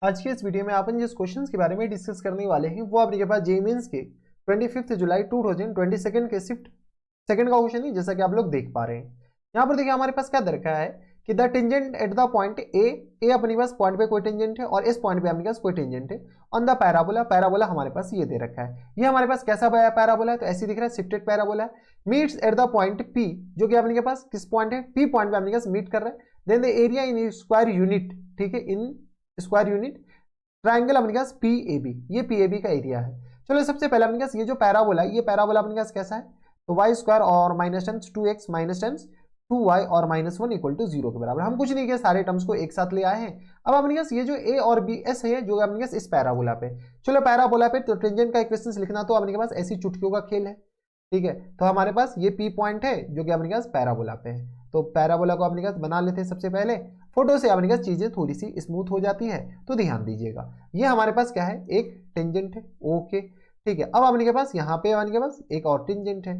आज की इस वीडियो में अपन जिस क्वेश्चंस के बारे में डिस्कस करने वाले हैं वो आपके पास जेईई मेंस के 25 जुलाई 2022 के शिफ्ट सेकंड का क्वेश्चन है, जैसा कि आप लोग देख पा रहे हैं। यहाँ पर देखिए हमारे पास क्या दे रखा है कि the tangent at the point A अपने पास पॉइंट पे कोई टेंजेंट है और इस पॉइंट पे अपने पास कोई टेंजेंट है ऑन द पैराबोला। पैराबोला हमारे पास ये दे रखा है। ये हमारे पास कैसा पैराबोला है, तो ऐसे दिख रहा है, शिफ्टेड पैराबोला है। Meets at the point P, जो कि अपने पास किस पॉइंट है, पी पॉइंट पे अपने पास मीट कर रहा है। Then the area in square unit, ठीक है, इन स्क्वायर यूनिट ट्राइंगल अपने पास पी ए बी, ये पी ए बी का एरिया है। चलो सबसे पहले अपने पास ये जो पैराबोला है, ये पैराबोला अपने पास कैसा है, तो वाई स्क्वायर और minus times 2x minus times 2y और -1 इक्वल टू 0 के बराबर। हम कुछ नहीं किया, सारे टर्म्स को एक साथ ले आए हैं। अब अपने पास ये जो ए और बी एस है जो अपने पास इस पैराबोला पे, चलो पैराबोला पे तो टेंजेंट का इक्वेशन लिखना तो अपने पास ऐसी चुटकियों का खेल है, ठीक है। तो हमारे पास ये पी पॉइंट है जो कि अपने पास पैराबोला पे है, तो पैराबोला को अपने पास बना लेते हैं। सबसे पहले फोटो से अपने पास चीजें थोड़ी सी स्मूथ हो जाती है, तो ध्यान दीजिएगा। ये हमारे पास क्या है, एक टेंजेंट है, ओके, ठीक है। अब अपने के पास यहाँ पे अपने के पास एक और टेंजेंट है।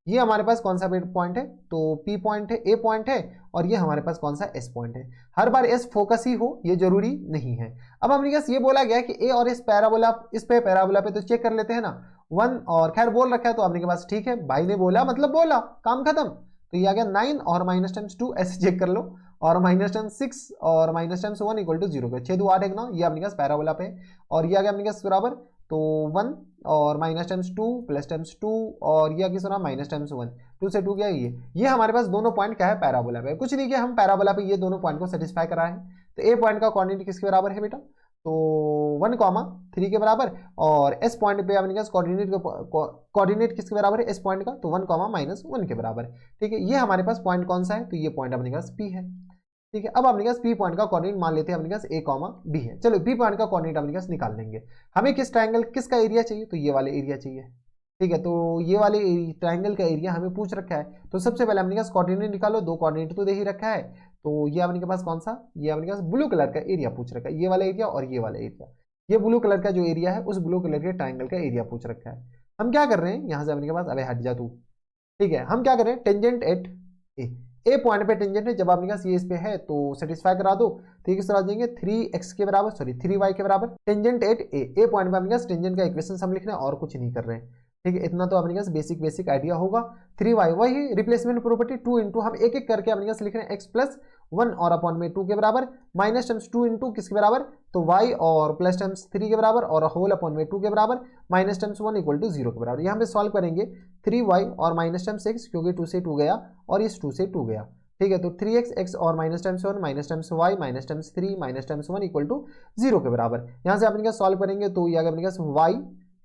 ये हमारे पास कौन सा पॉइंट है, तो पी पॉइंट है, ए पॉइंट है, और ये हमारे पास कौन सा एस पॉइंट है। हर बार एस फोकस ही हो ये जरूरी नहीं है। अब अपने पास ये बोला गया कि ए और इस पैराबोला, इस पे पैराबोला पे तो चेक कर लेते हैं ना, 1 और खैर बोल रखा है तो अपने के पास ठीक है, भाई ने बोला मतलब बोला, काम खत्म। तो ये आ गया 9 और माइनस टाइम्स 2, ऐसे चेक कर लो, और माइनस टाइम्स 6 और माइनस टाइम्स 1 इक्वल टू 0 का 6 2 8 1 9, ये अपने पास पैराबोला पे। और ये आ गया अपने पास बराबर, तो 1 और माइनस टाइम्स 2 प्लस टाइम्स 2, और ये किस तरह माइनस टाइम्स 1, 2 से 2 गया ये हमारे पास दोनों पॉइंट क्या है, पैराबोला पे। कुछ नहीं किया, हम पैराबोला पे ये दोनों पॉइंट को सेटिस्फाई करा है। तो ए पॉइंट का कोऑर्डिनेट किसके बराबर है बेटा, तो 1,3 के बराबर, और एस पॉइंट पे अपने पास कोऑर्डिनेट किसके बराबर है, एस पॉइंट का, तो 1,-1 के बराबर, ठीक है। ये हमारे पास पॉइंट कौन सा है, तो ये पॉइंट अपने पास पी है, ठीक है। अब अपने पास पी पॉइंट का कोऑर्डिनेट मान लेते हैं अपने पास ए कॉमा बी है। चलो पी पॉइंट का कोऑर्डिनेट अपने पास निकाल लेंगे। हमें किस ट्रायंगल किसका एरिया चाहिए, तो ये वाले एरिया चाहिए, ठीक है। तो ये वाले ट्रायंगल का एरिया हमें पूछ रखा है, तो सबसे पहले अपने पास कोऑर्डिनेट निकालो। दो कोऑर्डिनेट तो दे ही रखा है, तो ये अपने के पास कौन सा, ये अपने पास ब्लू कलर का एरिया पूछ रखा है, ये वाला एरिया और ये वाला एरिया। ये ब्लू कलर का जो एरिया है उस ब्लू कलर के ट्रायंगल का एरिया पूछ रखा है। हम क्या कर रहे हैं, यहां से अपने के पास, अबे हट जा तू, ठीक है। हम क्या करें, टेंजेंट एट ए पॉइंट पे टेंजेंट है, जब आपके पास ये इस पे है तो सेटिस्फाई करा दो, ठीक है। आ जाएंगे 3x के बराबर, सॉरी 3y के बराबर, टेंजेंट एट ए पॉइंट पे अपने पास टेंजेंट का इक्वेशन हम लिख रहे हैं और कुछ नहीं कर रहे हैं, ठीक है। इतना तो अपने पास बेसिक आइडिया होगा। 3y वही रिप्लेसमेंट प्रॉपर्टी 2 इंटू, हम एक एक करके अपने पास लिख रहे हैं x प्लस 1 और अपॉन में 2 के बराबर, माइनस टाइम्स 2 इंटू किसके बराबर, तो y, और प्लस टाइम्स 3 के बराबर, और होल अपॉन में 2 के बराबर, माइनस टाइम्स 1 इक्वल टू 0 के बराबर। यहाँ पे सॉल्व करेंगे 3y और माइनस टाइम्स 6, क्योंकि 2 से 2 गया और इस 2 से 2 गया, ठीक है। तो 3x x और minus times 1 minus times y minus times 3 minus times 1 equal to 0 के बराबर। यहाँ से अपने सॉल्व करेंगे तो ये अपने पास y,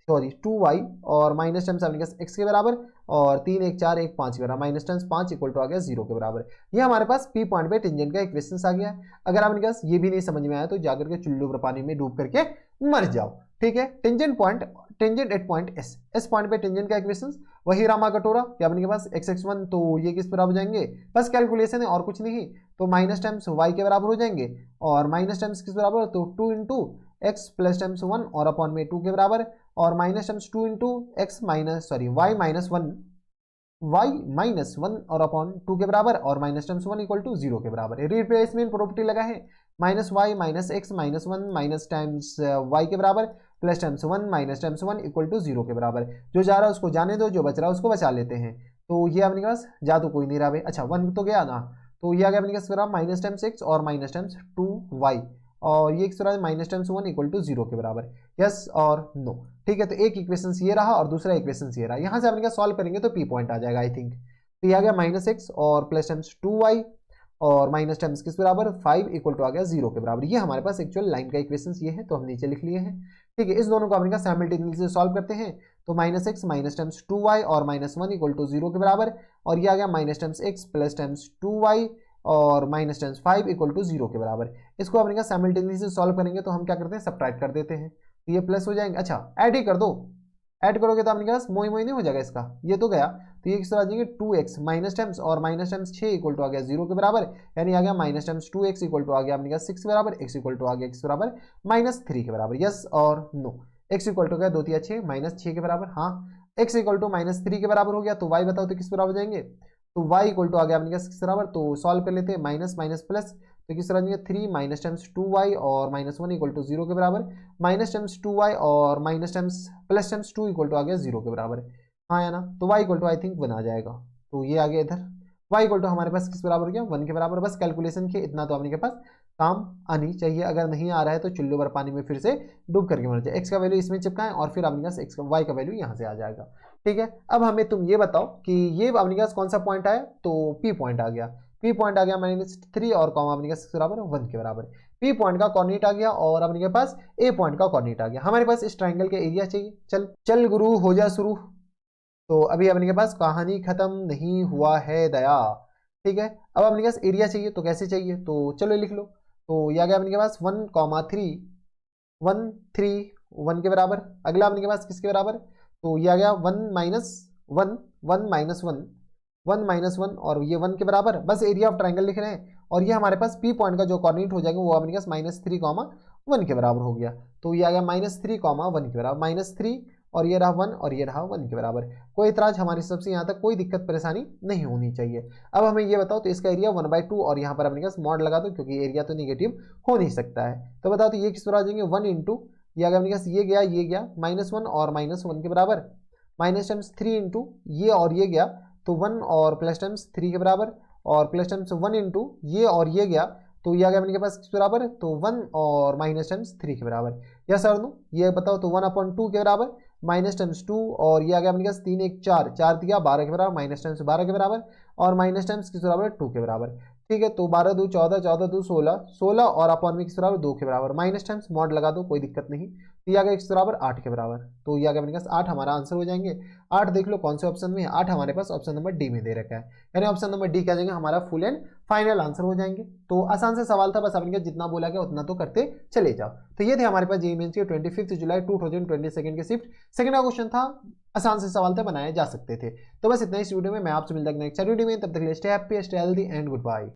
सॉरी 2y और माइनस टाइम्स अपने पास x के बराबर, और 3 1 4 1 5 के बराबर, माइनस टाइम्स 5 इक्वल टू आ गया 0 के बराबर। ये हमारे पास p पॉइंट पे टेंजेंट का इक्वेशन आ गया है। अगर आपके पास ये भी नहीं समझ में आया तो जाकर के चुल्लू पर पानी में डूब करके मर जाओ, ठीक है। Tangent point, tangent at point S point पे टेंजेंट का इक्वेशन वही रामा कटोरा, या अपने के पास x(1), तो ये किस बराबर हो जाएंगे, बस कैलकुलेशन है और कुछ नहीं, तो माइनस टाइम्स y के बराबर हो जाएंगे, और माइनस टाइम्स किस बराबर, तो 2 इंटू एक्स प्लस टाइम्स 1 और अपॉन में 2 के बराबर, और minus times 2 into x minus, sorry y minus 1 और अपॉन 2 के बराबर, और माइनस टाइम्स 1 इक्वल टू 0 के बराबर। रिप्लेसमेंट प्रॉपर्टी लगा है, minus Y minus X minus 1 minus times Y के बराबर, plus times 1 minus times 1 equal to 0 के बराबर। जो जा रहा है उसको जाने दो, जो बच रहा है उसको बचा लेते हैं। तो ये अपने पास जा तो कोई नहीं रहा भाई, अच्छा 1 तो गया ना, तो ये आ गया अपने पास माइनस टाइम्स एक्स और माइनस टाइम्स 2y, और ये माइनस टाइम्स 1 इक्वल टू 0 के बराबर, यस और नो, ठीक है। तो एक इक्वेशन ये रहा और दूसरा इक्वेशन ये रहा। यहाँ से अपने सॉल्व करेंगे तो पी पॉइंट आ जाएगा आई थिंक। तो ये आ गया माइनस एक्स और प्लस टाइम्स 2y और माइनस टाइम्स किस बराबर 5 इक्वल टू आ गया 0 के बराबर। ये हमारे पास एक्चुअल लाइन का इक्वेशन ये है, तो हम नीचे लिख लिए हैं, ठीक है। इस दोनों को अपने साइमल्टेनियसली सॉल्व करते हैं, तो minus X minus times 2y और माइनस 1 इक्वल टू 0 के बराबर, और ये आ गया minus times x plus times 2y और माइनस टाइम्स 5 इक्वल टू 0 के बराबर। इसको अपने साइमल्टेनियसली सॉल्व करेंगे तो हम क्या करते हैं, सब्ट्रैक्ट कर देते हैं, तो ये प्लस हो जाएंगे, अच्छा ऐड ही कर दो, ऐड करोगे तो अपने पास मोई मोई नहीं हो जाएगा इसका, ये तो गया, तो ये किस तरह आ जाएंगे 2x माइनस टाइम्स और माइनस टाइम्स 6 इक्वल टू आ गया 0 के बराबर, यानी आ गया minus times 2x equal to आ गया अपने पास 6 के बराबर, x इक्वल टू आ गया x बराबर माइनस 3 के बराबर, यस और नो। x इक्वल टू गया 2 3 6 माइनस 6 के बराबर, हाँ x इक्वल टू माइनस 3 के बराबर हो गया, तो y बताओ तो किस बराबर जाएंगे, तो y इक्वल टू आ गया अपने पास किस बराबर, तो सॉल्व कर लेते हैं, माइनस माइनस प्लस तो किस तरह जाएंगे 3 माइनस टाइम्स 2y और माइनस 1 इक्वल टू 0 के बराबर, माइनस टाइम्स 2y और minus times plus times 2 equal to आ गया 0 के बराबर। हाँ या ना, तो y equal to I think 1 आ जाएगा। तो ये आ गया इधर y इक्वल टू हमारे पास किस बराबर हो गया 1 के बराबर। बस कैलकुलेशन के इतना तो अपने के पास काम आनी चाहिए। अगर नहीं आ रहा है तो चुल्लू भर पानी में फिर से डूब करके मर जाए। x का वैल्यू इसमें चिपकाएं और फिर अपने पास y का वैल्यू यहाँ से आ जाएगा। ठीक है, अब हमें तुम ये बताओ कि ये अपने पास कौन सा पॉइंट आया, तो P पॉइंट आ गया। P पॉइंट आ गया -3 और कॉमा अपने पास बराबर 1 के बराबर। P पॉइंट का कोऑर्डिनेट आ गया और अपने के पास A पॉइंट का कोऑर्डिनेट आ गया। हमारे पास इस ट्रायंगल के एरिया चाहिए। चल चल गुरु हो जा शुरू। तो अभी अपने के पास कहानी खत्म नहीं हुआ है दया। ठीक है, अब अपने पास एरिया चाहिए, तो कैसे चाहिए, तो चलो लिख लो। तो यह आ गया अपने के पास 1,3 1 3 1 के बराबर। अगला अपने के पास किसके बराबर, तो ये आ गया 1 माइनस 1 1 माइनस 1 1 माइनस 1 और ये 1 के बराबर। बस एरिया ऑफ ट्रायंगल लिख रहे हैं और ये हमारे पास P पॉइंट का जो कोऑर्डिनेट हो जाएगा वो अपने पास -3, 1 के बराबर हो गया। तो ये आ गया -3, 1 के बराबर, -3 और ये रहा 1 और ये रहा 1 के बराबर। कोई इतराज हमारी तरफ से यहाँ तक कोई दिक्कत परेशानी नहीं होनी चाहिए। अब हमें ये बताओ तो इसका एरिया 1/2 और यहाँ पर अपने पास मॉड लगा दो क्योंकि एरिया तो नेगेटिव हो नहीं सकता है। तो बताओ तो ये किस तरह आ जाएंगे 1 इंटू ये अगर अपने पास ये गया -1 और -1 के बराबर, माइनस टाइम्स 3 इंटू ये और ये गया तो 1 और प्लस टाइम्स 3 के बराबर और प्लस टाइम्स 1 इंटू ये और ये गया तो ये आ गया अपने पास किस बराबर, तो 1 और माइनस टाइम्स 3 के बराबर। यस सर नो, ये बताओ तो 1/2 के बराबर माइनस टाइम्स 2 और ये आ गया अपने पास 3 1 4 4 दिया 12 के बराबर, माइनस टाइम्स 12 के बराबर और माइनस टाइम्स किस बराबर 2 के बराबर। ठीक है, तो 12 2 14 14 2 16 16 और अपॉन में किस बराबर 2 के बराबर, माइनस टाइम्स मॉड लगा दो कोई दिक्कत नहीं। तो ये आ गया x बराबर 8 के बराबर। तो ये आ गया अपने पास 8 हमारा आंसर हो जाएंगे। 8 देख लो कौन से ऑप्शन में है, 8 हमारे पास ऑप्शन नंबर डी में दे रखा है, यानी ऑप्शन नंबर डी क्या जाएगा हमारा फुल एंड फाइनल आंसर हो जाएंगे। तो आसान से सवाल था, बस अपने जितना बोला गया उतना तो करते चले जाओ। तो ये थे हमारे पास जेईई मेंस के 25 जुलाई 2022 के शिफ्ट सेकंड का क्वेश्चन था। आसान से सवाल थे, बनाए जा सकते थे। तो बस इतना इस वीडियो में, मैं आपसे मिलता हूं नेक्स्ट वीडियो में। तब तक के लिए stay happy, stay healthy and good bye.